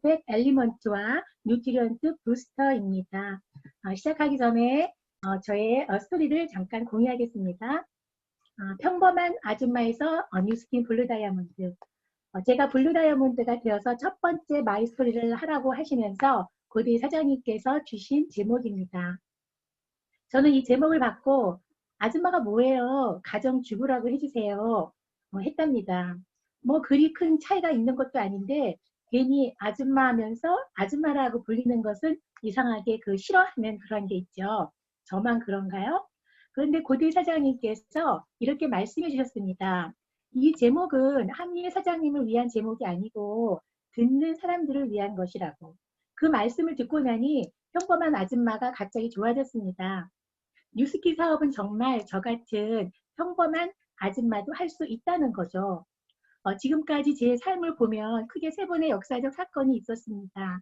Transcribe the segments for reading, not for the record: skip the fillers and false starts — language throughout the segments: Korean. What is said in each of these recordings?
퍼펙트 엘리먼트와 뉴트리언트 부스터입니다. 시작하기 전에 저의 스토리를 잠깐 공유하겠습니다. 평범한 아줌마에서 뉴스킨 블루 다이아몬드. 제가 블루 다이아몬드가 되어서 첫 번째 마이 스토리를 하라고 하시면서 고대 사장님께서 주신 제목입니다. 저는 이 제목을 받고 아줌마가 뭐예요? 가정주부라고 해주세요. 했답니다. 뭐 그리 큰 차이가 있는 것도 아닌데 괜히 아줌마 하면서 아줌마라고 불리는 것은 이상하게 싫어하는 그런 게 있죠. 저만 그런가요? 그런데 고대 사장님께서 이렇게 말씀해 주셨습니다. 이 제목은 한일 사장님을 위한 제목이 아니고 듣는 사람들을 위한 것이라고. 그 말씀을 듣고 나니 평범한 아줌마가 갑자기 좋아졌습니다. 뉴스키 사업은 정말 저 같은 평범한 아줌마도 할 수 있다는 거죠. 지금까지 제 삶을 보면 크게 세 번의 역사적 사건이 있었습니다.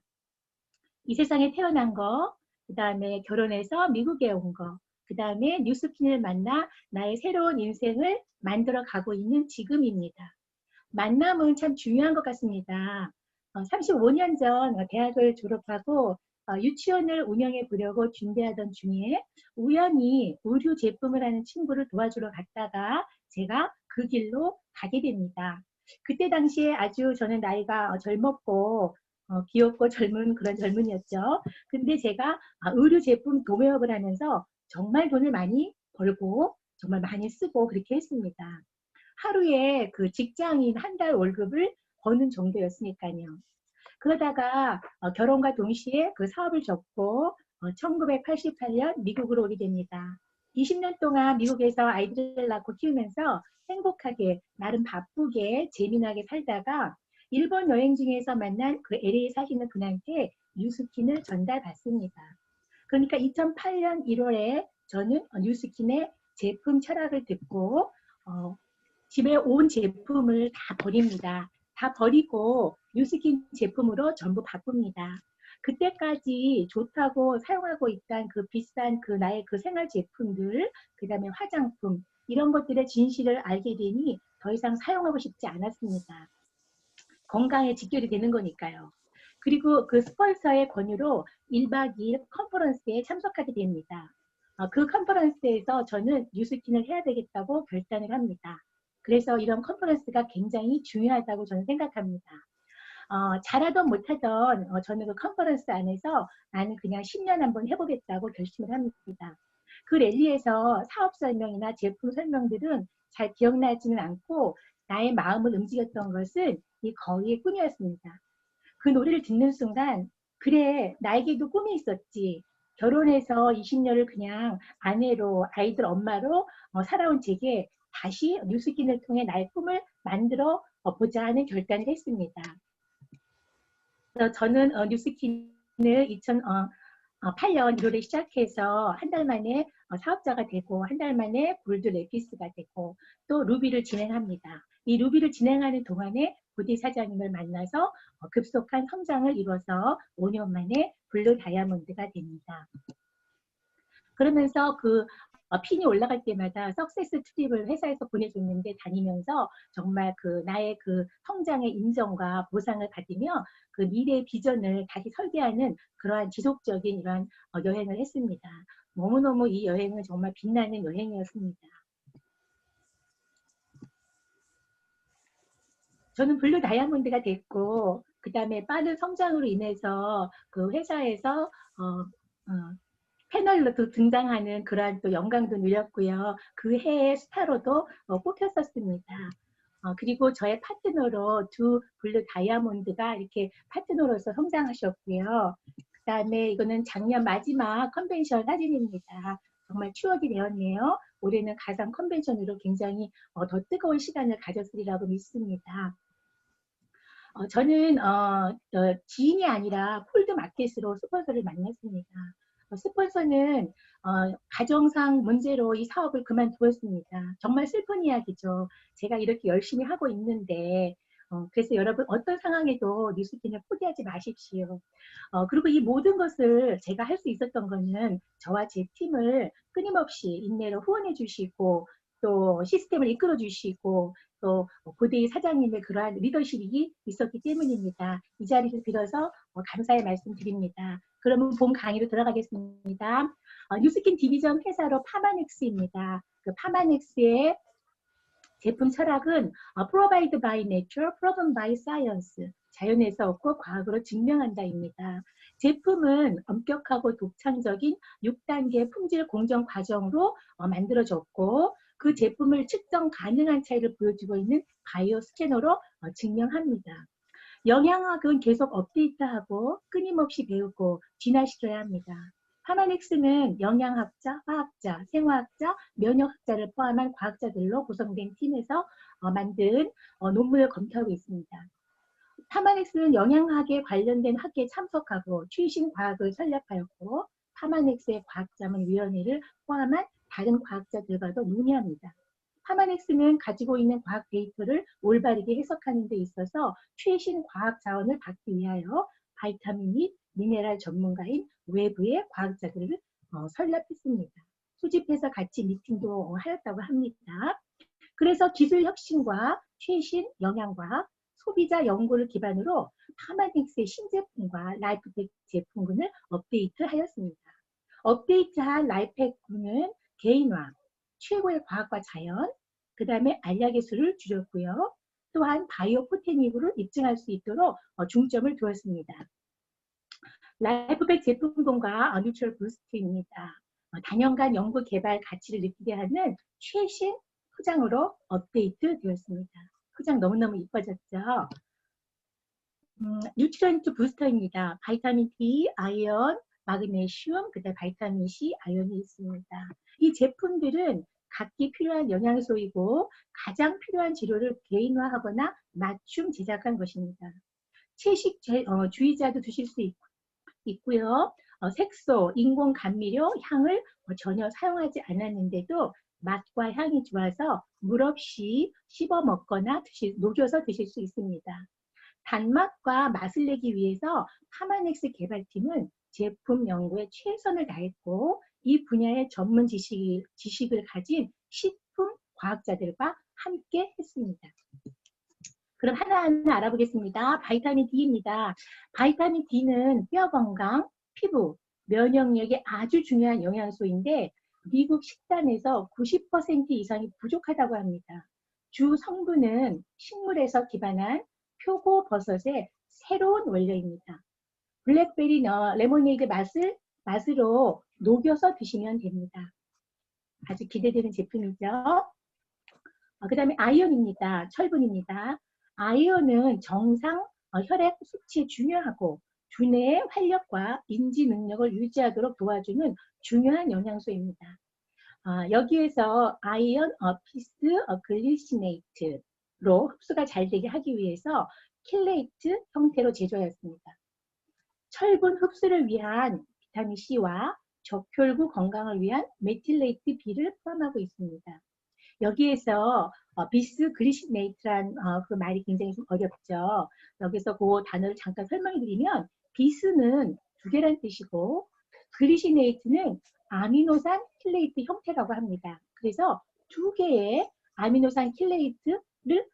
이 세상에 태어난 거, 그 다음에 결혼해서 미국에 온 거, 그 다음에 뉴스킨을 만나 나의 새로운 인생을 만들어 가고 있는 지금입니다. 만남은 참 중요한 것 같습니다. 35년 전 대학을 졸업하고 유치원을 운영해 보려고 준비하던 중에 우연히 의류 제품을 하는 친구를 도와주러 갔다가 제가 그 길로 가게 됩니다. 그때 당시에 아주 저는 나이가 젊었고 귀엽고 젊은 그런 젊은이였죠. 근데 제가 의류 제품 도매업을 하면서 정말 돈을 많이 벌고 정말 많이 쓰고 그렇게 했습니다. 하루에 직장인 한 달 월급을 버는 정도였으니까요. 그러다가 결혼과 동시에 그 사업을 접고 1988년 미국으로 오게 됩니다. 20년 동안 미국에서 아이들을 낳고 키우면서 행복하게 나름 바쁘게 재미나게 살다가 일본 여행 중에서 만난 그 LA 사시는 분한테 뉴스킨을 전달받습니다. 그러니까 2008년 1월에 저는 뉴스킨의 제품 철학을 듣고 집에 온 제품을 다 버립니다. 다 버리고 뉴스킨 제품으로 전부 바꿉니다. 그때까지 좋다고 사용하고 있던 비싼 나의 생활 제품들, 그 다음에 화장품, 이런 것들의 진실을 알게 되니 더 이상 사용하고 싶지 않았습니다. 건강에 직결이 되는 거니까요. 그리고 그 스폰서의 권유로 1박 2일 컨퍼런스에 참석하게 됩니다. 그 컨퍼런스에서 저는 뉴스킨을 해야 되겠다고 결단을 합니다. 그래서 이런 컨퍼런스가 굉장히 중요하다고 저는 생각합니다. 잘하던 못하던 저는 그 컨퍼런스 안에서 나는 그냥 10년 한번 해보겠다고 결심을 합니다. 그 랠리에서 사업 설명이나 제품 설명들은 잘 기억나지는 않고 나의 마음을 움직였던 것은 이 거위의 꿈이었습니다. 그 노래를 듣는 순간 그래 나에게도 꿈이 있었지. 결혼해서 20년을 그냥 아내로 아이들 엄마로 살아온 제게 다시 뉴스킨을 통해 나의 꿈을 만들어 보자 하는 결단을 했습니다. 그래서 저는 뉴스킨을 2008년 1월에 시작해서 한 달 만에 사업자가 되고 한 달 만에 골드 레피스가 되고 또 루비를 진행합니다. 이 루비를 진행하는 동안에 고대 사장님을 만나서 급속한 성장을 이뤄서 5년 만에 블루 다이아몬드가 됩니다. 그러면서 핀이 올라갈 때마다 석세스 트립을 회사에서 보내줬는데 다니면서 정말 나의 성장의 인정과 보상을 받으며 미래의 비전을 다시 설계하는 그러한 지속적인 이러한 여행을 했습니다. 너무너무 이 여행은 정말 빛나는 여행이었습니다. 저는 블루 다이아몬드가 됐고 그 다음에 빠른 성장으로 인해서 회사에서 패널로 또 등장하는 그러한 또 영광도 누렸고요. 그 해의 스타로도 뽑혔었습니다. 그리고 저의 파트너로 두 블루 다이아몬드가 이렇게 파트너로서 성장하셨고요. 그 다음에 이거는 작년 마지막 컨벤션 사진입니다. 정말 추억이 되었네요. 올해는 가상 컨벤션으로 굉장히 더 뜨거운 시간을 가졌으리라고 믿습니다. 저는 지인이 아니라 콜드 마켓으로 스폰서를 만났습니다. 스폰서는 가정상 문제로 이 사업을 그만두었습니다. 정말 슬픈 이야기죠. 제가 이렇게 열심히 하고 있는데 그래서 여러분 어떤 상황에도 뉴스킨을 포기하지 마십시오. 그리고 이 모든 것을 제가 할 수 있었던 거는 저와 제 팀을 끊임없이 인내로 후원해 주시고 또 시스템을 이끌어 주시고 또 고대의 사장님의 그러한 리더십이 있었기 때문입니다. 이 자리를 빌어서 감사의 말씀 드립니다. 그러면 본 강의로 들어가겠습니다. 뉴스킨 디비전 회사로 파마넥스입니다. 그 파마넥스의 제품 철학은 Provide by nature, proven by science. 자연에서 얻고 과학으로 증명한다입니다. 제품은 엄격하고 독창적인 6단계 품질 공정 과정으로 만들어졌고 그 제품을 측정 가능한 차이를 보여주고 있는 바이오 스캐너로 증명합니다. 영양학은 계속 업데이트하고 끊임없이 배우고 진화시켜야 합니다. 파마넥스는 영양학자, 화학자, 생화학자, 면역학자를 포함한 과학자들로 구성된 팀에서 만든 논문을 검토하고 있습니다. 파마넥스는 영양학에 관련된 학회에 참석하고 최신 과학을 설립하였고 파마넥스의 과학자문위원회를 포함한 다른 과학자들과도 논의합니다. 파마넥스는 가지고 있는 과학 데이터를 올바르게 해석하는 데 있어서 최신 과학 자원을 받기 위하여 바이타민 및 미네랄 전문가인 외부의 과학자들을 설립했습니다. 소집해서 같이 미팅도 하였다고 합니다. 그래서 기술 혁신과 최신 영양과학, 소비자 연구를 기반으로 파마넥스의 신제품과 라이프팩 제품군을 업데이트하였습니다. 업데이트한 라이프팩군은 개인화, 최고의 과학과 자연, 그 다음에 알약의 수를 줄였고요. 또한 바이오 포테닉으로 입증할 수 있도록 중점을 두었습니다. 라이프팩 제품군과 뉴트럴 부스트입니다. 단연간 연구 개발 가치를 느끼게 하는 최신 포장으로 업데이트 되었습니다. 포장 너무너무 이뻐졌죠? 뉴트런트 부스터입니다. 바이타민 D, 아이언, 마그네슘, 그다음 바이타민 C, 아연이 있습니다. 이 제품들은 각기 필요한 영양소이고 가장 필요한 재료를 개인화하거나 맞춤 제작한 것입니다. 채식주의자도 드실 수 있고요. 색소, 인공 감미료, 향을 전혀 사용하지 않았는데도 맛과 향이 좋아서 물 없이 씹어 먹거나 녹여서 드실 수 있습니다. 단맛과 맛을 내기 위해서 파마넥스 개발팀은 제품 연구에 최선을 다했고 이 분야의 전문 지식을 가진 식품 과학자들과 함께 했습니다. 그럼 하나하나 알아보겠습니다. 바이타민 D입니다. 바이타민 D는 뼈 건강, 피부, 면역력에 아주 중요한 영양소인데 미국 식단에서 90% 이상이 부족하다고 합니다. 주 성분은 식물에서 기반한 표고버섯의 새로운 원료입니다. 블랙베리 레모네이드 맛으로 녹여서 드시면 됩니다. 아주 기대되는 제품이죠. 그 다음에 아이언입니다. 철분입니다. 아이언은 정상 혈액 수치에 중요하고 두뇌의 활력과 인지 능력을 유지하도록 도와주는 중요한 영양소입니다. 여기에서 아이언 피스 글리시네이트로 흡수가 잘 되게 하기 위해서 킬레이트 형태로 제조하였습니다. 철분 흡수를 위한 비타민 C와 적혈구 건강을 위한 메틸레이트 B를 포함하고 있습니다. 여기에서 비스 글리시네이트란 그 말이 굉장히 좀 어렵죠. 여기서 그 단어를 잠깐 설명해 드리면 비스는 두 개란 뜻이고 글리시네이트는 아미노산 킬레이트 형태라고 합니다. 그래서 두 개의 아미노산 킬레이트를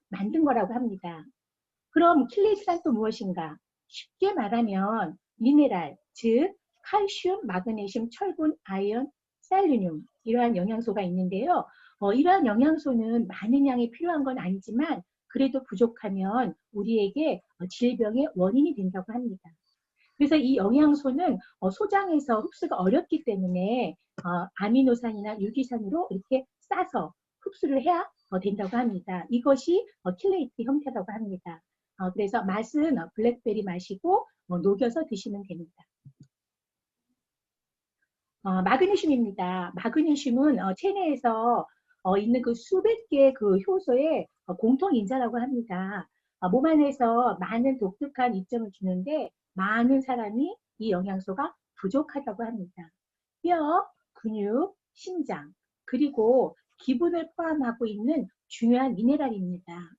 만든 거라고 합니다. 그럼 킬레이트란 또 무엇인가? 쉽게 말하면 미네랄, 즉 칼슘, 마그네슘, 철분, 아이언, 셀레늄 이러한 영양소가 있는데요. 이러한 영양소는 많은 양이 필요한 건 아니지만 그래도 부족하면 우리에게 질병의 원인이 된다고 합니다. 그래서 이 영양소는 소장에서 흡수가 어렵기 때문에 아미노산이나 유기산으로 이렇게 싸서 흡수를 해야 된다고 합니다. 이것이 킬레이트 형태라고 합니다. 그래서 맛은 블랙베리 맛이고 녹여서 드시면 됩니다. 마그네슘입니다. 마그네슘은 체내에서 있는 그 수백 개의 그 효소의 공통 인자라고 합니다. 몸 안에서 많은 독특한 이점을 주는데 많은 사람이 이 영양소가 부족하다고 합니다. 뼈, 근육, 심장, 그리고 기분을 포함하고 있는 중요한 미네랄입니다.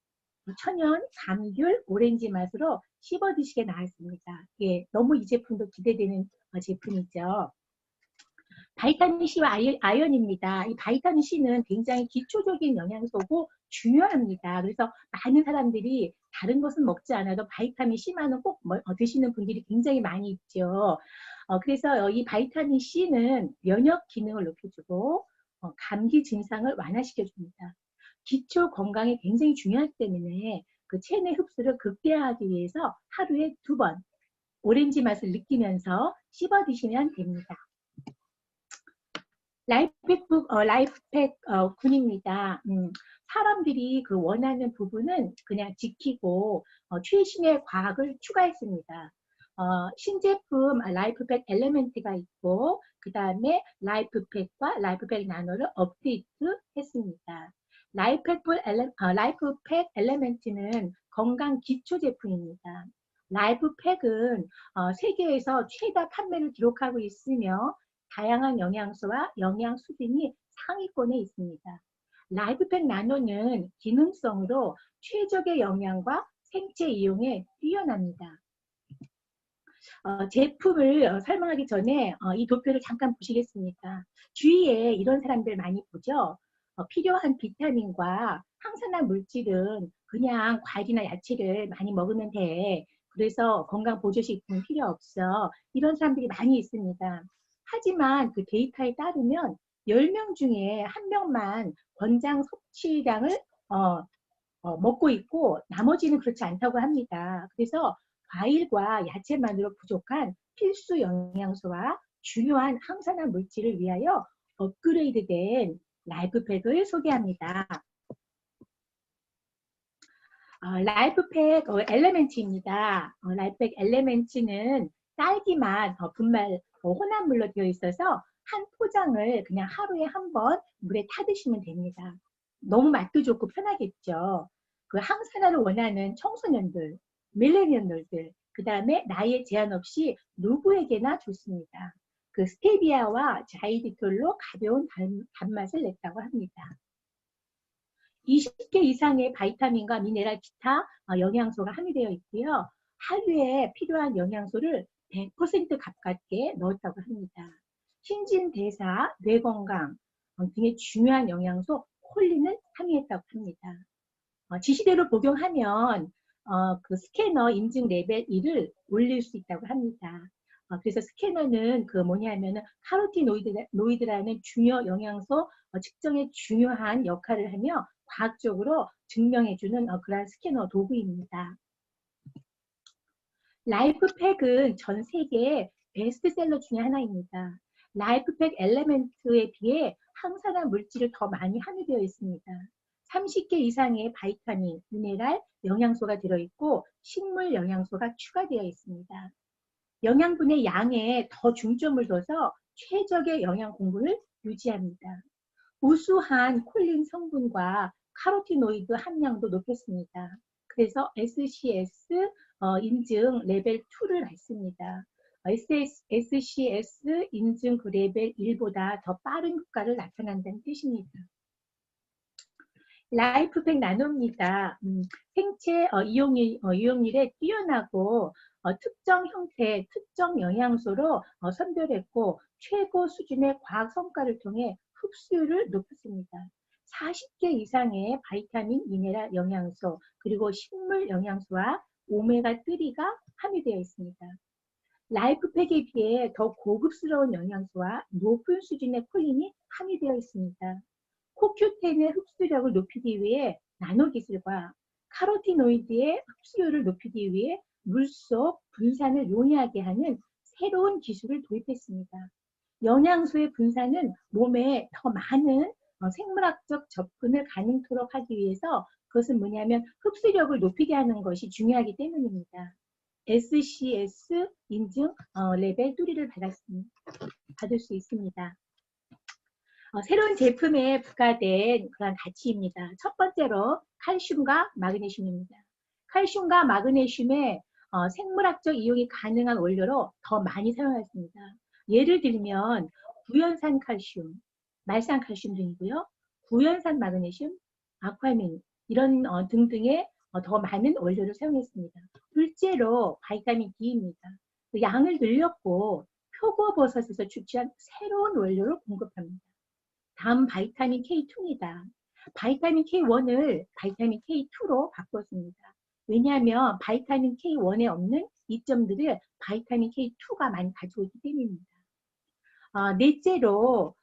천연, 감귤, 오렌지 맛으로 씹어 드시게 나왔습니다. 예, 너무 이 제품도 기대되는 제품이죠. 바이타민 C와 아연입니다. 이 바이타민 C는 굉장히 기초적인 영양소고 중요합니다. 그래서 많은 사람들이 다른 것은 먹지 않아도 바이타민 C만은 꼭 드시는 분들이 굉장히 많이 있죠. 그래서 이 바이타민 C는 면역 기능을 높여주고 감기 증상을 완화시켜줍니다. 기초 건강에 굉장히 중요하기 때문에 그 체내 흡수를 극대화하기 위해서 하루에 2번 오렌지 맛을 느끼면서 씹어 드시면 됩니다. 라이프팩 군입니다. 사람들이 그 원하는 부분은 그냥 지키고 최신의 과학을 추가했습니다. 신제품 라이프팩 엘레멘트가 있고 그 다음에 라이프팩과 라이프팩 나노를 업데이트했습니다. 라이프팩 엘레멘트는 건강 기초 제품입니다. 라이프팩은 세계에서 최다 판매를 기록하고 있으며 다양한 영양소와 영양 수준이 상위권에 있습니다. 라이프팩 나노는 기능성으로 최적의 영양과 생체 이용에 뛰어납니다. 제품을 설명하기 전에 이 도표를 잠깐 보시겠습니까? 주위에 이런 사람들 많이 보죠? 필요한 비타민과 항산화 물질은 그냥 과일이나 야채를 많이 먹으면 돼. 그래서 건강 보조식품 필요 없어. 이런 사람들이 많이 있습니다. 하지만 그 데이터에 따르면 10명 중에 1명만 권장 섭취량을 먹고 있고 나머지는 그렇지 않다고 합니다. 그래서 과일과 야채만으로 부족한 필수 영양소와 중요한 항산화 물질을 위하여 업그레이드된 라이프팩을 소개합니다. 라이프팩 엘레멘트입니다. 라이프팩 엘레멘트는 딸기맛 분말 혼합물로 되어 있어서 한 포장을 그냥 하루에 한 번 물에 타 드시면 됩니다. 너무 맛도 좋고 편하겠죠. 그 항산화를 원하는 청소년들, 밀레니얼들, 그 다음에 나이에 제한 없이 누구에게나 좋습니다. 그 스테비아와 자이디톨로 가벼운 단맛을 냈다고 합니다. 20개 이상의 바이타민과 미네랄, 기타 영양소가 함유되어 있고요. 하루에 필요한 영양소를 100% 가깝게 넣었다고 합니다. 신진대사, 뇌건강 등의 중요한 영양소 콜린을 함유했다고 합니다. 지시대로 복용하면 그 스캐너 인증 레벨 1을 올릴 수 있다고 합니다. 그래서 스캐너는 그 뭐냐면은 카로티노이드라는 중요 영양소 측정에 중요한 역할을 하며 과학적으로 증명해주는 그러한 스캐너 도구입니다. 라이프팩은 전 세계 베스트셀러 중에 하나입니다. 라이프팩 엘레멘트에 비해 항산화 물질이 더 많이 함유되어 있습니다. 30개 이상의 바이타민, 미네랄, 영양소가 들어있고 식물 영양소가 추가되어 있습니다. 영양분의 양에 더 중점을 둬서 최적의 영양 공급을 유지합니다. 우수한 콜린 성분과 카로티노이드 함량도 높였습니다. 그래서 SCS 인증 레벨 2를 받습니다. SCS 인증 그 레벨 1보다 더 빠른 효과를 나타낸다는 뜻입니다. 라이프팩 나노입니다. 생체 이용률에 뛰어나고 특정 형태, 특정 영양소로 선별했고 최고 수준의 과학 성과를 통해 흡수율을 높였습니다. 40개 이상의 바이타민, 미네랄 영양소, 그리고 식물 영양소와 오메가3가 함유되어 있습니다. 라이프팩에 비해 더 고급스러운 영양소와 높은 수준의 콜린이 함유되어 있습니다. 코큐텐의 흡수력을 높이기 위해 나노 기술과 카로티노이드의 흡수율을 높이기 위해 물속 분산을 용이하게 하는 새로운 기술을 도입했습니다. 영양소의 분산은 몸에 더 많은 생물학적 접근을 가능토록 하기 위해서 그것은 뭐냐면 흡수력을 높이게 하는 것이 중요하기 때문입니다. SCS 인증 레벨 3를 받을 수 있습니다. 새로운 제품에 부과된 그런 가치입니다. 첫 번째로 칼슘과 마그네슘입니다. 칼슘과 마그네슘의 생물학적 이용이 가능한 원료로 더 많이 사용했습니다. 예를 들면 구연산 칼슘, 말산 칼슘 등이고요. 구연산 마그네슘, 아쿠아민 이런 등등의 더 많은 원료를 사용했습니다. 둘째로 바이타민 D입니다. 양을 늘렸고 표고버섯에서 추출한 새로운 원료를 공급합니다. 다음 바이타민 K2입니다. 바이타민 K1을 바이타민 K2로 바꿨습니다. 왜냐하면 바이타민 K1에 없는 이점들을 바이타민 K2가 많이 가지고 있기 때문입니다. 넷째로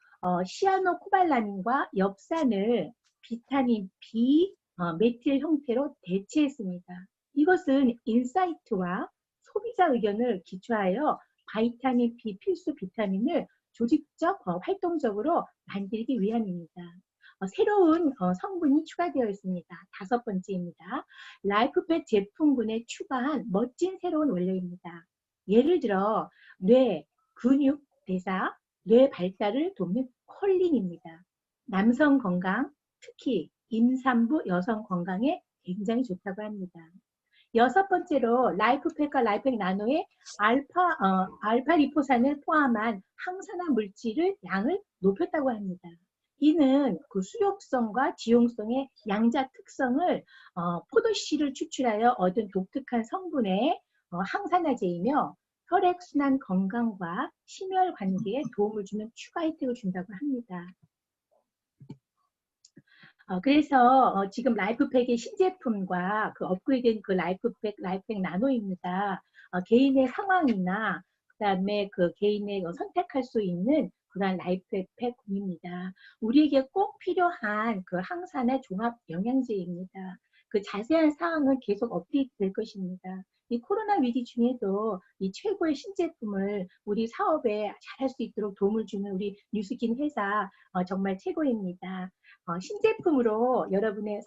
시아노코발라민과 엽산을 비타민 B 메틸 형태로 대체했습니다. 이것은 인사이트와 소비자 의견을 기초하여 바이타민 B 필수 비타민을 조직적 활동적으로 만들기 위함입니다. 새로운 성분이 추가되어 있습니다. 다섯 번째입니다. 라이프팻 제품군에 추가한 멋진 새로운 원료입니다. 예를 들어 뇌, 근육, 대사, 뇌 발달을 돕는 콜린입니다. 남성 건강, 특히 임산부 여성 건강에 굉장히 좋다고 합니다. 여섯 번째로 라이프팻과 라이프팻 나노의 알파 리포산을 포함한 항산화 물질을 양을 높였다고 합니다. 이는 그 수용성과 지용성의 양자 특성을 포도씨를 추출하여 얻은 독특한 성분의 항산화제이며 혈액순환 건강과 심혈 관계에 도움을 주는 추가 혜택을 준다고 합니다. 그래서 지금 라이프팻의 신제품과 그 업그레이드된 그 라이프팻 나노입니다. 개인의 상황이나 그다음에 그 개인의 선택할 수 있는 그런 라이프팻군입니다. 우리에게 꼭 필요한 그 항산화 종합 영양제입니다. 그 자세한 사항은 계속 업데이트 될 것입니다. 이 코로나 위기 중에도 이 최고의 신제품을 우리 사업에 잘할 수 있도록 도움을 주는 우리 뉴스킨 회사 정말 최고입니다. 신제품으로 여러분의